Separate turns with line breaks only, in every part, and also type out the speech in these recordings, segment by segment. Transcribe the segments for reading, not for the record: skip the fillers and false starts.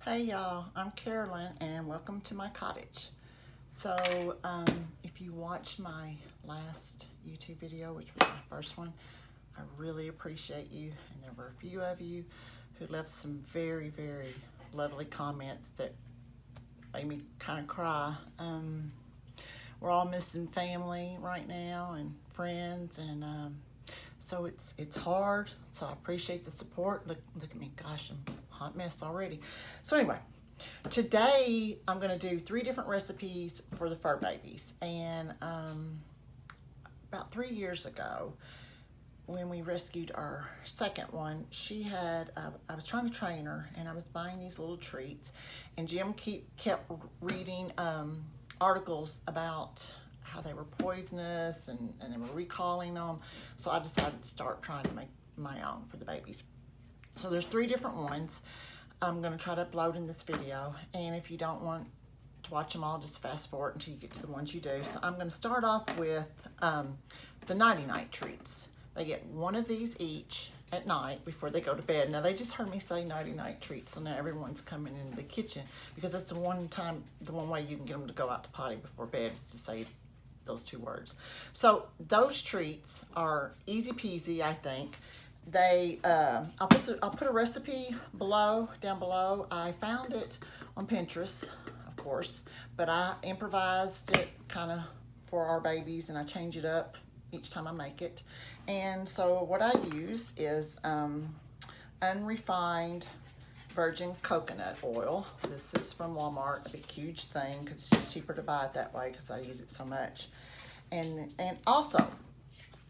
Hey y'all, I'm Carolyn and welcome to my cottage. So if you watched my last YouTube video, which was my first one, I really appreciate you. And there were a few of you who left some very, very lovely comments that made me kind of cry. We're all missing family right now and friends, and so it's hard. So I appreciate the support. Look at me, gosh, I'm a hot mess already. So anyway, today I'm going to do 3 different recipes for the fur babies. And about 3 years ago, when we rescued our second one, she had, I was trying to train her, and I was buying these little treats, and Jim kept reading articles about how they were poisonous and they were recalling them. So I decided to start trying to make my own for the babies. So there's 3 different ones I'm going to try to upload in this video, and if you don't want to watch them all, just fast forward until you get to the ones you do. So I'm going to start off with the nighty-night treats. They get one of these each at night before they go to bed. Now they just heard me say nighty-night treats, so now everyone's coming into the kitchen because that's the one way you can get them to go out to potty before bed is to say those 2 words. So those treats are easy peasy, I think. They I'll put a recipe down below. I found it on Pinterest, of course, but I improvised it kind of for our babies, and I change it up each time I make it. And so what I use is unrefined virgin coconut oil. This is from Walmart, a big huge thing, because it's just cheaper to buy it that way because I use it so much. And also,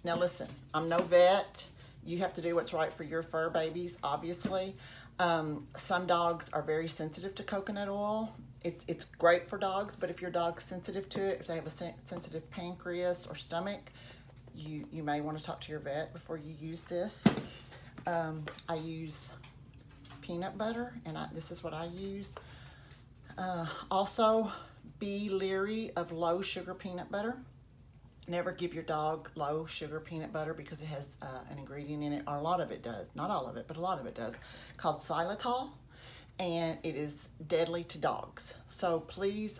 now listen, I'm no vet. You have to do what's right for your fur babies, obviously. Some dogs are very sensitive to coconut oil. It's great for dogs, but if your dog's sensitive to it, if they have a sensitive pancreas or stomach, you may want to talk to your vet before you use this. I use peanut butter, and this is what I use. Also, be leery of low sugar peanut butter. Never give your dog low sugar peanut butter because it has an ingredient in it, or a lot of it does, not all of it, but a lot of it does, called xylitol, and it is deadly to dogs. So please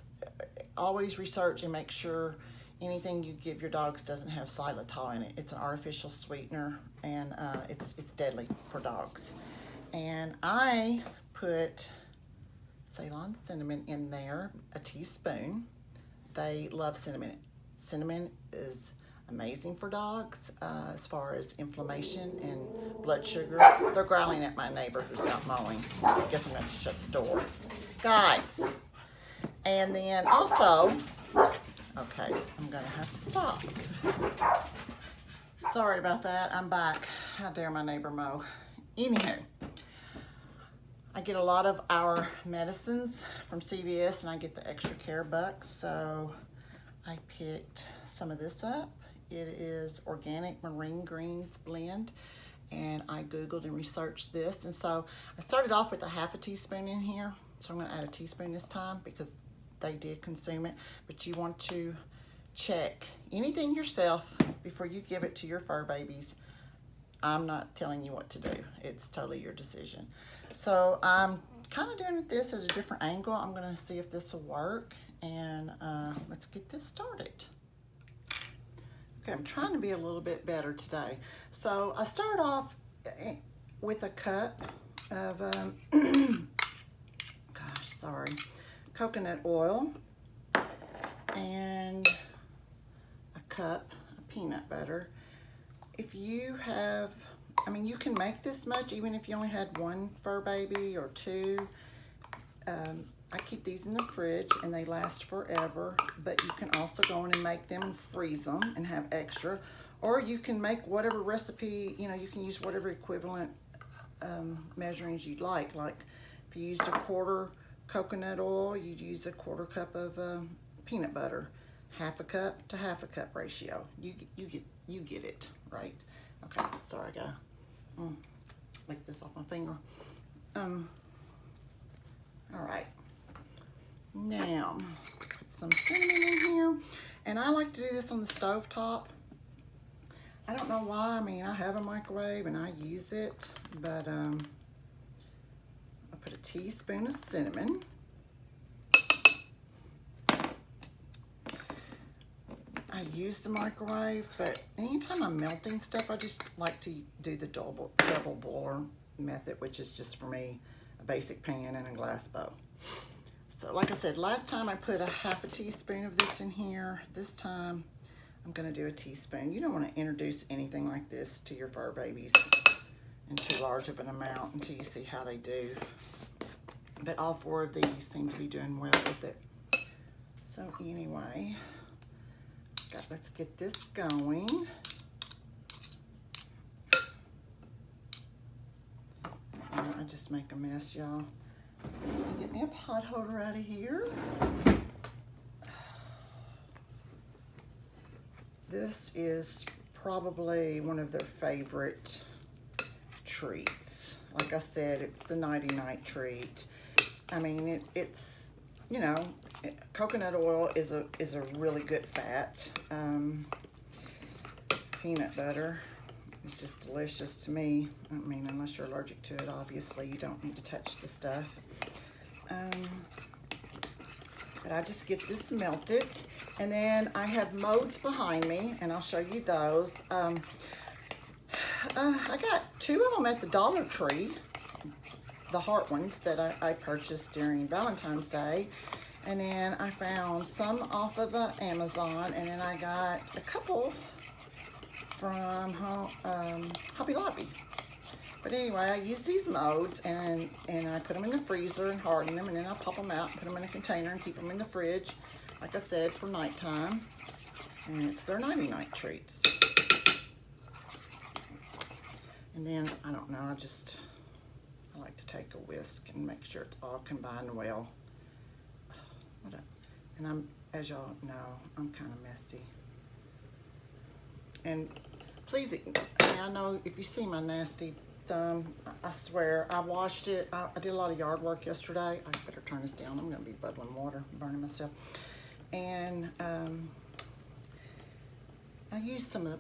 always research and make sure anything you give your dogs doesn't have xylitol in it. It's an artificial sweetener, and it's deadly for dogs. And I put Ceylon cinnamon in there, a teaspoon. They love cinnamon. Cinnamon is amazing for dogs as far as inflammation and blood sugar. They're growling at my neighbor who's out mowing. I guess I'm going to shut the door. Guys. And then also, okay, I'm going to have to stop. Sorry about that. I'm back. How dare my neighbor mow. Anywho, I get a lot of our medicines from CVS, and I get the extra care bucks, so I picked some of this up. It is organic marine greens blend, and I Googled and researched this. And so I started off with a half a teaspoon in here. So I'm going to add a teaspoon this time because they did consume it. But you want to check anything yourself before you give it to your fur babies. I'm not telling you what to do. It's totally your decision. So I'm kind of doing this as a different angle. I'm going to see if this will work. And let's get this started. Okay, I'm trying to be a little bit better today. So I start off with a cup of, coconut oil and a cup of peanut butter. If you have, you can make this much even if you only had 1 fur baby or 2. I keep these in the fridge and they last forever, but you can also go in and make them and freeze them and have extra. Or you can make whatever recipe, you can use whatever equivalent measurings you'd like. Like if you used a 1/4 coconut oil, you'd use a 1/4 cup of peanut butter. 1/2 cup to 1/2 cup ratio. You get it, right? Okay, sorry, I gotta lick this off my finger. All right. Now, put some cinnamon in here, and I like to do this on the stove top. I don't know why. I have a microwave and I use it, but I put a teaspoon of cinnamon. I use the microwave, but anytime I'm melting stuff, I just like to do the double boiler method, which is just for me a basic pan and a glass bowl. So like I said, last time I put a half a teaspoon of this in here. This time I'm gonna do a teaspoon. You don't wanna introduce anything like this to your fur babies in too large of an amount until you see how they do. But all 4 of these seem to be doing well with it. So anyway, let's get this going. I just make a mess, y'all. Get me a pot holder out of here. This is probably one of their favorite treats. Like I said, it's the nighty-night treat. I mean, it's, you know, coconut oil is a really good fat. Peanut butter is just delicious to me. I mean, unless you're allergic to it, obviously, you don't need to touch the stuff. But I just get this melted, and then I have molds behind me, and I'll show you those. I got 2 of them at the Dollar Tree, the heart ones that I purchased during Valentine's Day. And then I found some off of Amazon, and then I got a couple from Hobby Lobby. But anyway, I use these molds, and I put them in the freezer and harden them, and then I pop them out and put them in a container and keep them in the fridge, like I said, for nighttime. And it's their nighty-night treats. And then, I don't know, I like to take a whisk and make sure it's all combined well. And as y'all know, I'm kind of messy. And please, I know if you see my nasty thumb, I swear, I washed it. I did a lot of yard work yesterday. I better turn this down. I'm going to be bubbling water, burning myself. And I used some of the,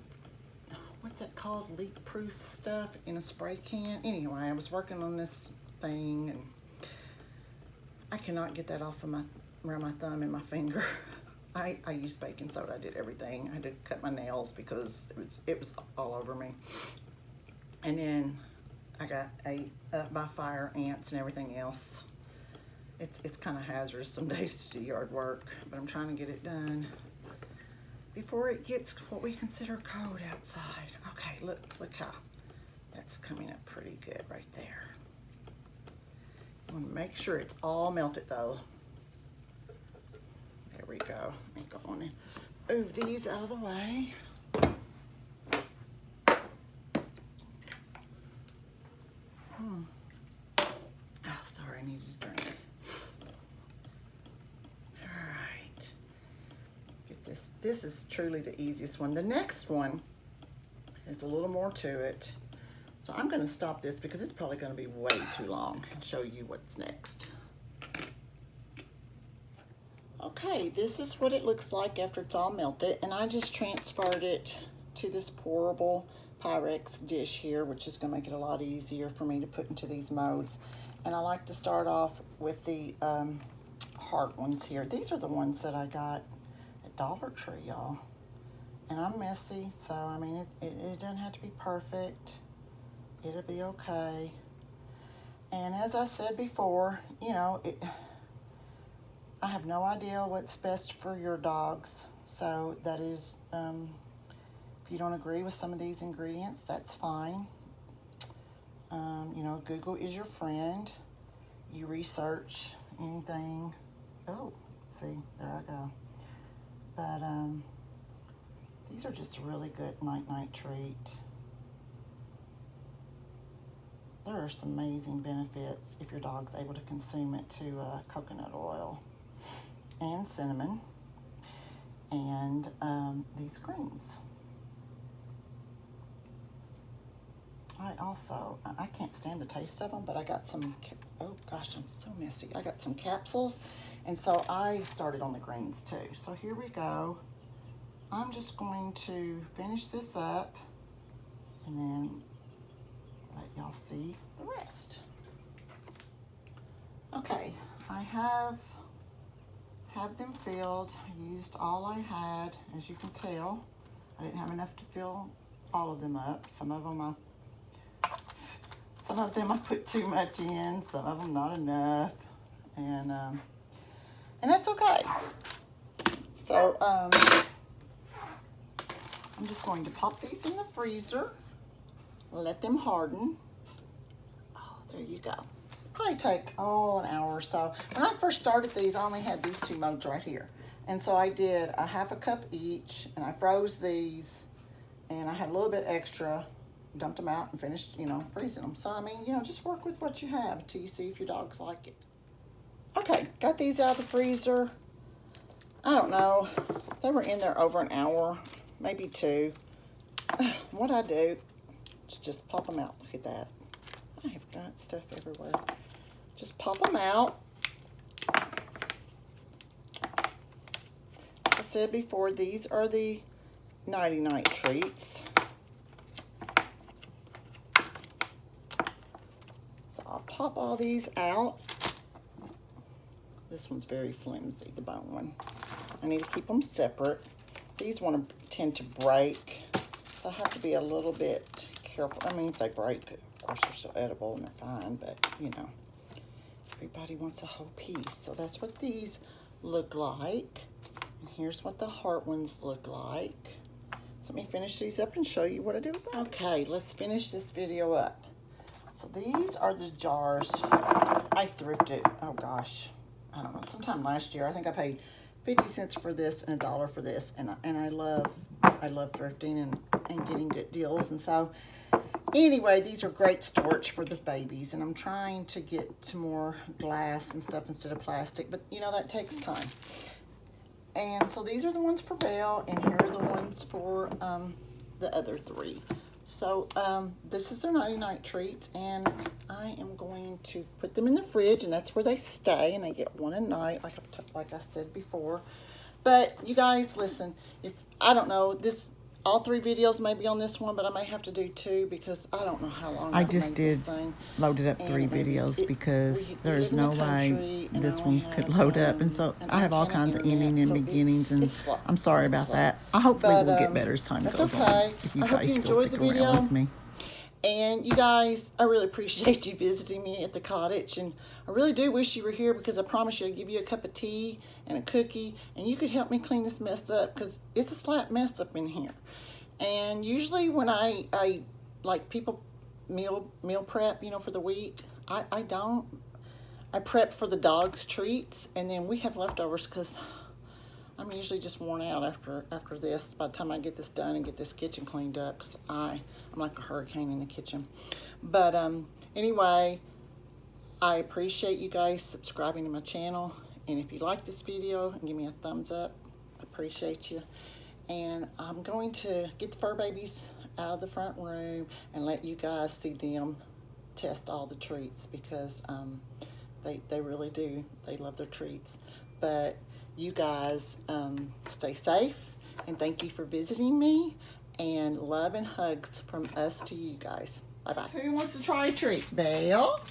what's that called, leak-proof stuff in a spray can. Anyway, I was working on this thing, and I cannot get that off of around my thumb and my finger. I used baking soda. I did everything. I had to cut my nails because it was all over me. And then I got ate up by fire ants and everything else. It's kind of hazardous some days to do yard work, but I'm trying to get it done before it gets what we consider cold outside. Okay, look how that's coming up pretty good right there. I want to make sure it's all melted though. There we go. Let me go on and move these out of the way. Oh, sorry, I needed a drink. All right. Get this. This is truly the easiest one. The next one is a little more to it. So I'm going to stop this because it's probably going to be way too long and show you what's next. Okay, this is what it looks like after it's all melted, and I just transferred it to this pourable Pyrex dish here, which is going to make it a lot easier for me to put into these molds. And I like to start off with the heart ones here. These are the ones that I got at Dollar Tree, y'all. And I'm messy, so I mean, it doesn't have to be perfect. It'll be okay. And as I said before, you know, I have no idea what's best for your dogs. So that is, if you don't agree with some of these ingredients, that's fine. You know, Google is your friend. You research anything. Oh, see, there I go. But these are just a really good night-night treat. There are some amazing benefits if your dog's able to consume it to coconut oil and cinnamon and these greens. I can't stand the taste of them, but I got some, oh gosh, I'm so messy. I got some capsules, and so I started on the greens too. So here we go. I'm just going to finish this up and then let y'all see the rest. I have them filled. I used all I had, as you can tell. I didn't have enough to fill all of them up. Some of them I put too much in, some of them not enough, and that's okay. So I'm just going to pop these in the freezer, let them harden. Oh, there you go. Probably take, an hour or so. When I first started these, I only had these 2 mugs right here. And so I did a ½ cup each, and I froze these, and I had a little bit extra, dumped them out and finished, freezing them. So, I mean, just work with what you have until you see if your dogs like it. Okay, got these out of the freezer. I don't know. They were in there over an hour, maybe 2. What I do is just pop them out. Look at that. I have got stuff everywhere. Just pop them out. Like I said before, these are the nighty-night treats. So I'll pop all these out. This one's very flimsy, the bone one. I need to keep them separate. These tend to break, so I have to be a little bit careful. I mean, if they break, of course they're still edible and they're fine, but everybody wants a whole piece. So that's what these look like. And here's what the heart ones look like. So let me finish these up and show you what I do with them. Okay, let's finish this video up. So these are the jars. I thrifted, oh gosh, I don't know, sometime last year. I think I paid 50 cents for this and $1 for this. And I love thrifting and getting good deals. And so anyway, these are great storage for the babies, and I'm trying to get to more glass and stuff instead of plastic, but that takes time. And so these are the ones for Belle, and here are the ones for the other 3. So this is their nighty-night treats, and I am going to put them in the fridge, and that's where they stay, and they get one a night, like I said before. But you guys, listen, I don't know, all 3 videos may be on this one, but I may have to do 2 because I don't know how long
I just did loaded up 3 videos because there's no way this one could load up. And so I have all kinds of ending and beginnings, and I'm sorry about that. Hopefully we'll get better as time goes on. If you guys still stick around with me.
And you guys, I really appreciate you visiting me at the cottage, and I really do wish you were here because I promise you I'd give you a cup of tea and a cookie, and you could help me clean this mess up because it's a slap mess up in here. And usually when I like people meal prep, for the week, I don't. I prep for the dogs' treats, and then we have leftovers because I'm usually just worn out after this. By the time I get this done and get this kitchen cleaned up, because I'm like a hurricane in the kitchen. But anyway, I appreciate you guys subscribing to my channel, and if you like this video, give me a thumbs up. I appreciate you. And I'm going to get the fur babies out of the front room and let you guys see them test all the treats, because they really do. They love their treats. But you guys stay safe, and thank you for visiting me, and love and hugs from us to you guys. Bye-bye. So who wants to try a treat? Belle?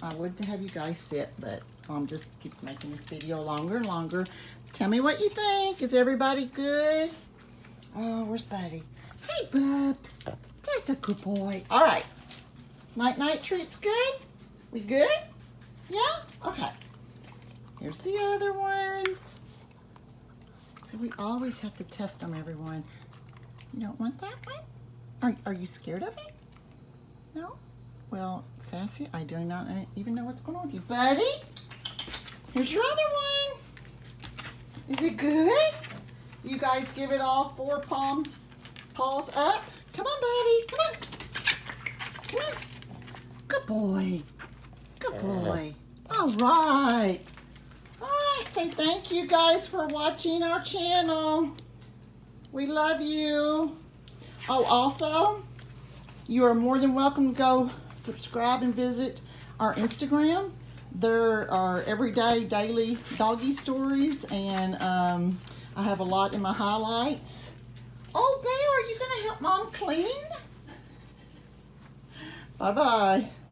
I would have you guys sit, but I'm just keep making this video longer and longer. Tell me what you think. Is everybody good? Oh, where's Buddy? Hey, Bubs. That's a good boy. All right. Night-night treats good? We good? Yeah? Okay. Here's the other ones. So we always have to test them, everyone. You don't want that one? Are you scared of it? No? Well, Sassy, I do not even know what's going on with you. Buddy, here's your other one. Is it good? You guys give it all 4 paws up. Come on, Buddy. Come on. Come on. Good boy. Good boy. All right. All right. Say thank you guys for watching our channel. We love you. Oh, also, you are more than welcome to go subscribe and visit our Instagram. There are everyday, daily doggy stories, and I have a lot in my highlights. Oh, Bear, are you going to help Mom clean? Bye-bye.